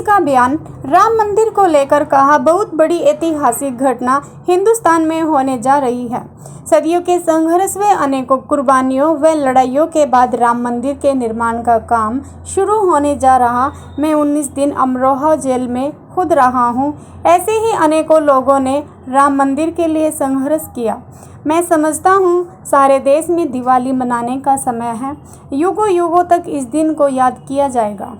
का बयान। राम मंदिर को लेकर कहा, बहुत बड़ी ऐतिहासिक घटना हिंदुस्तान में होने जा रही है। सदियों के संघर्ष व अनेकों कुर्बानियों व लड़ाइयों के बाद राम मंदिर के निर्माण का काम शुरू होने जा रहा। मैं 19 दिन अमरोहा जेल में खुद रहा हूँ। ऐसे ही अनेकों लोगों ने राम मंदिर के लिए संघर्ष किया। मैं समझता हूँ सारे देश में दिवाली मनाने का समय है। युगों युगों तक इस दिन को याद किया जाएगा,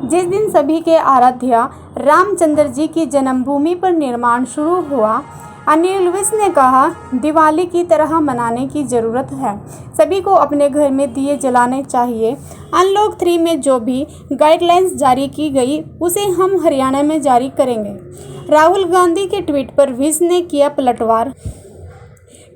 जिस दिन सभी के आराध्य रामचंद्र जी की जन्मभूमि पर निर्माण शुरू हुआ। अनिल विज ने कहा, दिवाली की तरह मनाने की ज़रूरत है। सभी को अपने घर में दिए जलाने चाहिए। अनलॉक 3 में जो भी गाइडलाइंस जारी की गई उसे हम हरियाणा में जारी करेंगे। राहुल गांधी के ट्वीट पर विज ने किया पलटवार।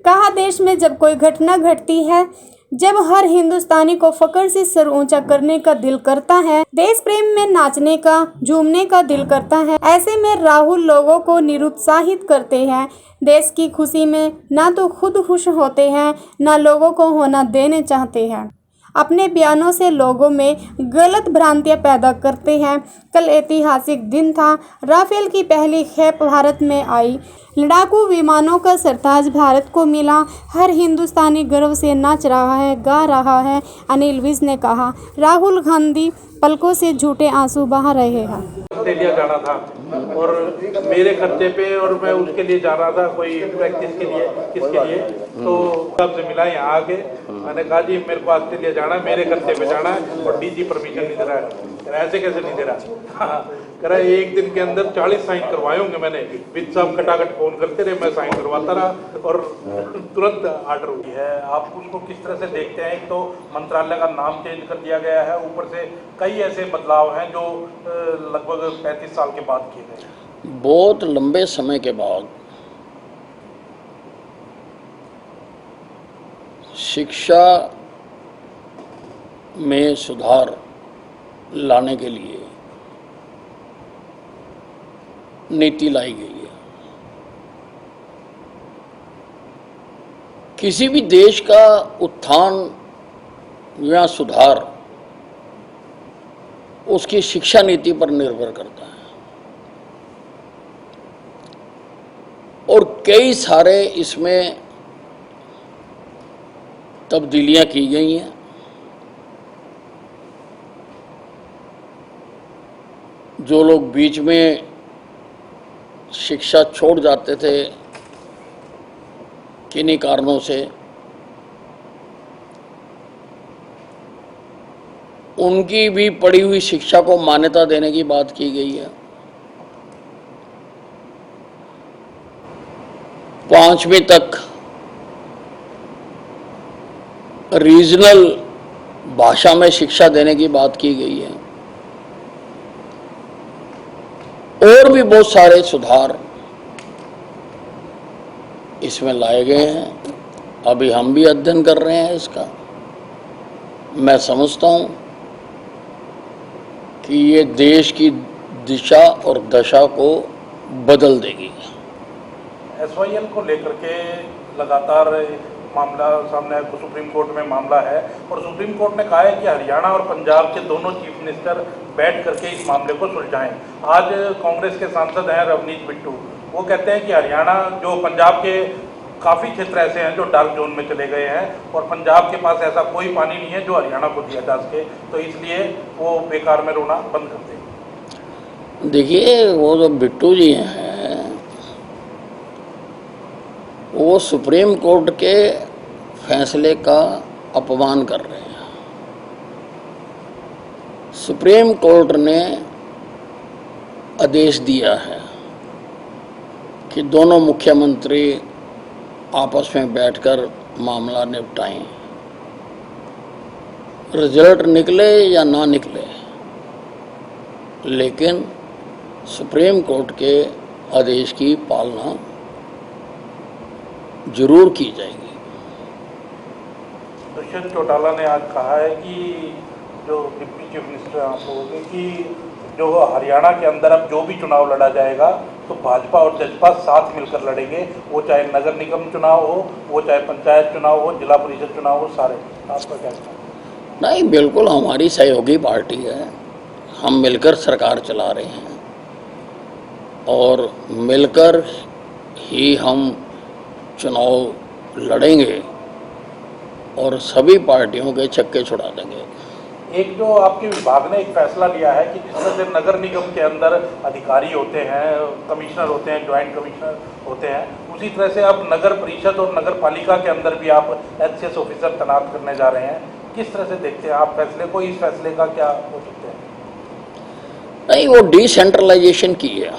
कहा, देश में जब कोई घटना घटती है, जब हर हिंदुस्तानी को फख्र से सर ऊंचा करने का दिल करता है, देश प्रेम में नाचने का झूमने का दिल करता है, ऐसे में राहुल लोगों को निरुत्साहित करते हैं। देश की खुशी में ना तो खुद खुश होते हैं, ना लोगों को होना देने चाहते हैं। अपने बयानों से लोगों में गलत भ्रांतियां पैदा करते हैं। कल ऐतिहासिक दिन था। राफेल की पहली खेप भारत में आई। लड़ाकू विमानों का सरताज भारत को मिला। हर हिंदुस्तानी गर्व से नाच रहा है, गा रहा है। अनिल विज ने कहा, राहुल गांधी पलकों से झूठे आंसू बहा रहे हैं। ऑस्ट्रेलिया जाना था और मेरे खर्चे पे, और मैं उसके लिए जा रहा था कोई प्रैक्टिस के लिए, किसके लिए, तो सबसे मिला यहाँ आके। मैंने कहा, जी मेरे को ऑस्ट्रेलिया जाना है, मेरे खर्चे पे जाना है और डीजी परमिशन नहीं दे रहा है। ऐसे कैसे नहीं दे रहा? कह रहा एक दिन के अंदर 40 साइन करवाए होंगे मैंने। विज साहब खटाखट फोन करते रहे, मैं साइन करवाता रहा और तुरंत आर्डर हुई है। आप उसको किस तरह से देखते हैं? एक तो मंत्रालय का नाम चेंज कर दिया गया है, ऊपर से कई ऐसे बदलाव हैं जो लगभग 35 साल के बाद किए गए। बहुत लंबे समय के बाद शिक्षा में सुधार लाने के लिए नीति लाई गई है। किसी भी देश का उत्थान या सुधार उसकी शिक्षा नीति पर निर्भर करता है और कई सारे इसमें तब्दीलियां की गई हैं। जो लोग बीच में शिक्षा छोड़ जाते थे किन्हीं कारणों से, उनकी भी पढ़ी हुई शिक्षा को मान्यता देने की बात की गई है। 5वीं तक रीजनल भाषा में शिक्षा देने की बात की गई है और भी बहुत सारे सुधार इसमें लाए गए हैं। अभी हम भी अध्ययन कर रहे हैं इसका। मैं समझता हूं कि ये देश की दिशा और दशा को बदल देगी। SYL को लेकर के लगातार मामला सामने आया, सुप्रीम कोर्ट में मामला है और सुप्रीम कोर्ट ने कहा है कि हरियाणा और पंजाब के दोनों चीफ मिनिस्टर बैठ करके इस मामले को सुलझाएं। आज कांग्रेस के सांसद हैं रवनीत बिट्टू, वो कहते हैं कि हरियाणा, जो पंजाब के काफ़ी क्षेत्र ऐसे हैं जो डार्क जोन में चले गए हैं और पंजाब के पास ऐसा कोई पानी नहीं है जो हरियाणा को दिया जा सके, तो इसलिए वो बेकार में रोना बंद कर दें। देखिए, वो जो बिट्टू जी हैं वो सुप्रीम कोर्ट के फैसले का अपमान कर रहे हैं। सुप्रीम कोर्ट ने आदेश दिया है कि दोनों मुख्यमंत्री आपस में बैठकर मामला निपटाएं। रिजल्ट निकले या ना निकले, लेकिन सुप्रीम कोर्ट के आदेश की पालना जरूर की जाएगी। दुष्यंत चौटाला ने आज कहा है कि जो डिप्टी चीफ मिनिस्टर आप कहोगे कि जो हरियाणा के अंदर अब जो भी चुनाव लड़ा जाएगा तो भाजपा और जसपा साथ मिलकर लड़ेंगे, वो चाहे नगर निगम चुनाव हो, वो चाहे पंचायत चुनाव हो, जिला परिषद चुनाव हो, सारे। आपका क्या कहना है? नहीं, बिल्कुल हमारी सहयोगी पार्टी है, हम मिलकर सरकार चला रहे हैं और मिलकर ही हम चुनाव लड़ेंगे और सभी पार्टियों के छक्के छुड़ा देंगे। एक जो आपके विभाग ने एक फैसला लिया है कि जिस तरह से नगर निगम के अंदर अधिकारी होते हैं, कमिश्नर होते हैं, ज्वाइंट कमिश्नर होते हैं, उसी तरह से अब नगर परिषद और नगर पालिका के अंदर भी आप HCS ऑफिसर तैनात करने जा रहे हैं। किस तरह से देखते हैं आप फैसले को? इस फैसले का क्या हो सकते हैं? नहीं, वो डिसेंट्रलाइजेशन की है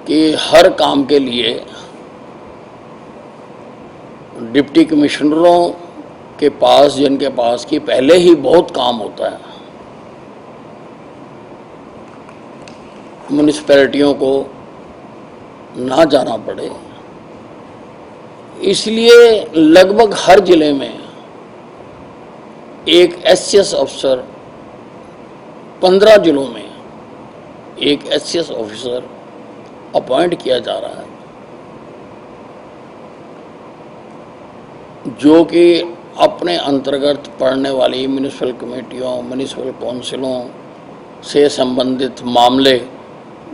कि हर काम के लिए डिप्टी कमिश्नरों के पास, जिनके पास कि पहले ही बहुत काम होता है, म्यूनिसिपैलिटियों को ना जाना पड़े, इसलिए लगभग हर जिले में एक HCS अफसर, 15 जिलों में एक HCS ऑफिसर अपॉइंट किया जा रहा है, जो कि अपने अंतर्गत पड़ने वाली म्यूनिसिपल कमेटियों, म्यूनिसिपल काउंसिलों से संबंधित मामले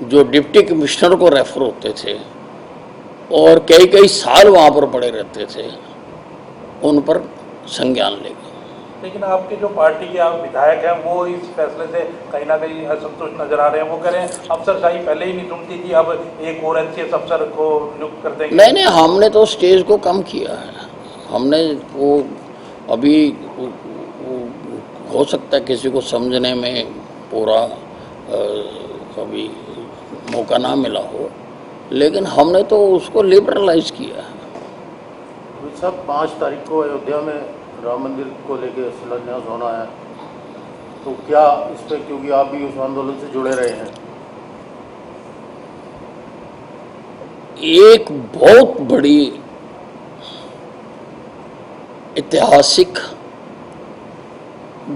जो डिप्टी कमिश्नर को रेफर होते थे और कई कई साल वहाँ पर पड़े रहते थे, उन पर संज्ञान लेगा। लेकिन आपके जो पार्टी के आप विधायक हैं वो इस फैसले से कहीं ना कहीं असंतुष्ट नजर आ रहे हैं। वो कह रहे हैं अफसरशाही पहले ही नहीं सुनती थी, अब एक और HCS अफसर को नियुक्त कर देंगे। नहीं, हमने तो स्टेज को कम किया है। हमने वो अभी हो सकता है किसी को समझने में पूरा अभी मौका ना मिला हो, लेकिन हमने तो उसको लिबरलाइज किया है। सब 5 तारीख को अयोध्या में राम मंदिर को लेकर शिलान्यास होना है, तो क्या इस पर, क्योंकि आप भी उस आंदोलन से जुड़े रहे हैं, एक बहुत बड़ी ऐतिहासिक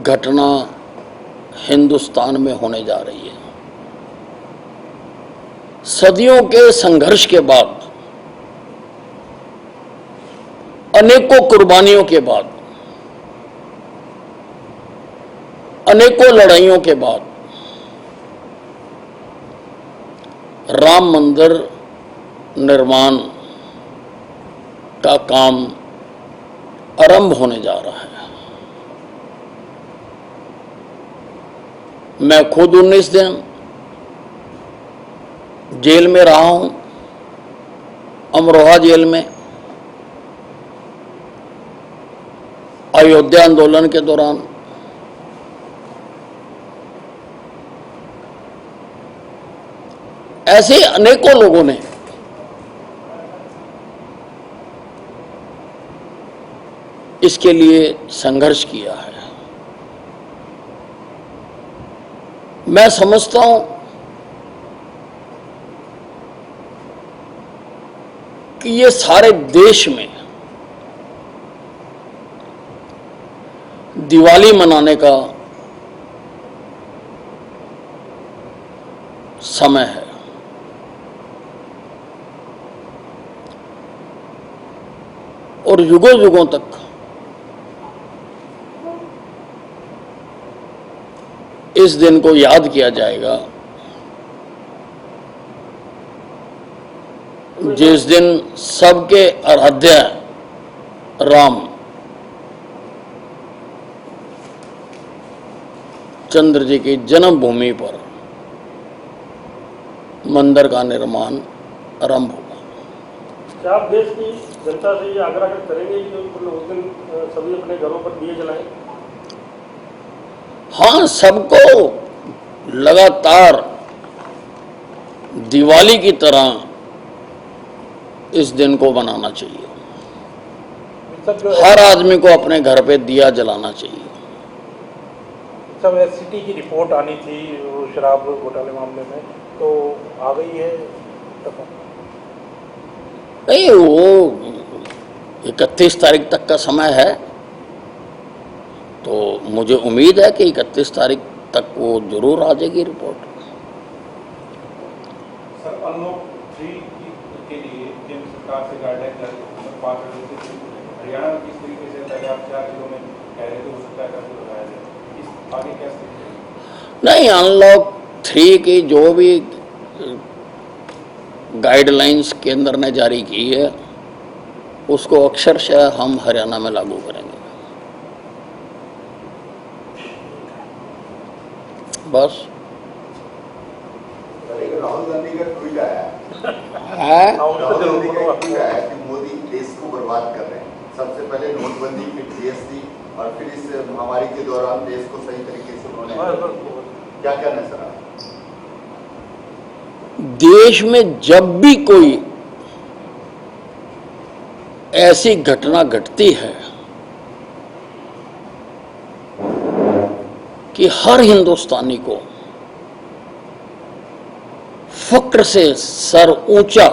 घटना हिंदुस्तान में होने जा रही है। सदियों के संघर्ष के बाद, अनेकों कुर्बानियों के बाद, अनेकों लड़ाइयों के बाद राम मंदिर निर्माण का काम आरंभ होने जा रहा है। मैं खुद 19 दिन जेल में रहा हूं, अमरोहा जेल में, अयोध्या आंदोलन के दौरान। ऐसे अनेकों लोगों ने इसके लिए संघर्ष किया है। मैं समझता हूं कि ये सारे देश में दिवाली मनाने का समय है। और युगों युगों तक इस दिन को याद किया जाएगा, जिस दिन सबके आराध्य राम चंद्र जी की जन्मभूमि पर मंदिर का निर्माण आरंभ होगा। क्या आप देश की जनता से ये आग्रह करेंगे कि उस दिन सभी अपने घरों पर दिए जलाएं? हाँ, सबको लगातार दिवाली की तरह इस दिन को मनाना चाहिए। हर आदमी को अपने घर पे दिया जलाना चाहिए। सब SCT की रिपोर्ट आनी थी वो शराब घोटाले मामले में, तो आ गई है? नहीं, वो 31 तारीख तक का समय है। तो मुझे उम्मीद है कि 31 तारीख तक वो जरूर आ जाएगी रिपोर्ट। सर अनलॉक 3 के लिए केंद्र सरकार से गाइडलाइन पास हो रही थी, हरियाणा में किस तरीके से पहले आप 4 जिलों में कह रहे थे हो सकता है करके लगाया जाए, इस आगे क्या स्थिति है? नहीं, अनलॉक 3 की जो भी गाइडलाइंस केंद्र ने जारी की है उसको अक्षरशः हम हरियाणा में लागू करेंगे। बस राहुल गांधी का ट्वीट आया है। कि मोदी देश को बर्बाद कर रहे हैं। सबसे पहले नोटबंदी, फिर जीएसटी और फिर इस महामारी के दौरान देश को सही तरीके से उन्होंने क्या कहना है सर? देश में जब भी कोई ऐसी घटना घटती है कि हर हिंदुस्तानी को फक्र से सर ऊंचा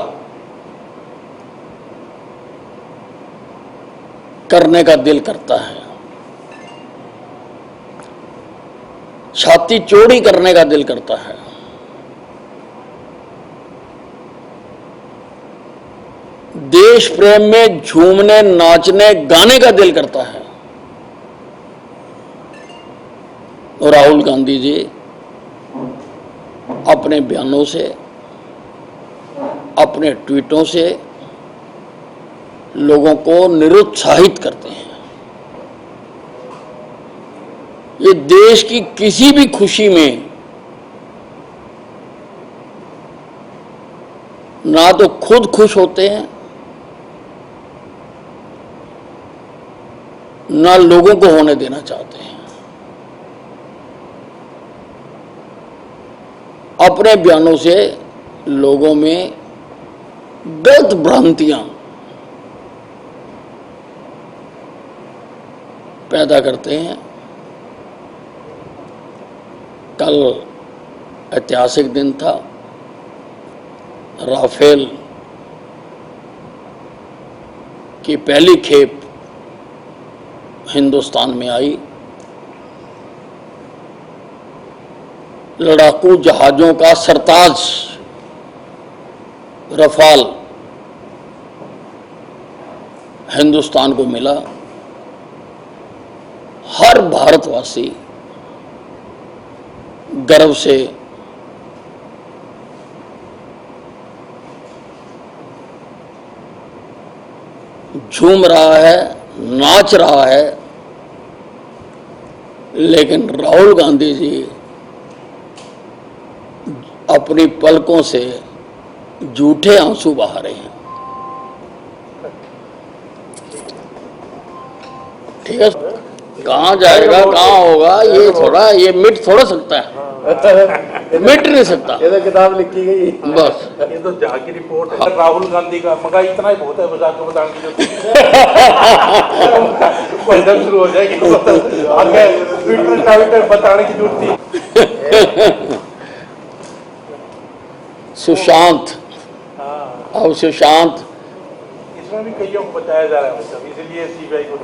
करने का दिल करता है, छाती चौड़ी करने का दिल करता है। देश प्रेम में झूमने, नाचने, गाने का दिल करता है। और राहुल गांधी जी अपने बयानों से, अपने ट्वीटों से लोगों को निरुत्साहित करते हैं। ये देश की किसी भी खुशी में ना तो खुद खुश होते हैं, ना लोगों को होने देना चाहते हैं। अपने बयानों से लोगों में गलत भ्रांतियां पैदा करते हैं। कल ऐतिहासिक दिन था, राफेल की पहली खेप हिंदुस्तान में आई। लड़ाकू जहाजों का सरताज रफाल हिंदुस्तान को मिला। हर भारतवासी गर्व से झूम रहा है, नाच रहा है, लेकिन राहुल गांधी जी अपनी पलकों से झूठे आंसू बहा रहे हैं। ठीक है, कहाँ जाएगा, कहाँ होगा, ये मिट थोड़ा सकता है, मिट नहीं सकता। ये तो किताब लिखी गई बस ये तो जहाँ की रिपोर्ट है। राहुल गांधी का मगर इतना ही बहुत है, बस आपको बताने की जरूरत शुरू हो जाएगी आगे ट्विटर बताने की जरूरत थी। सुशांत, अब सुशांत इसमें भी कईयों को बताया जा रहा है, इसलिए सीबीआई को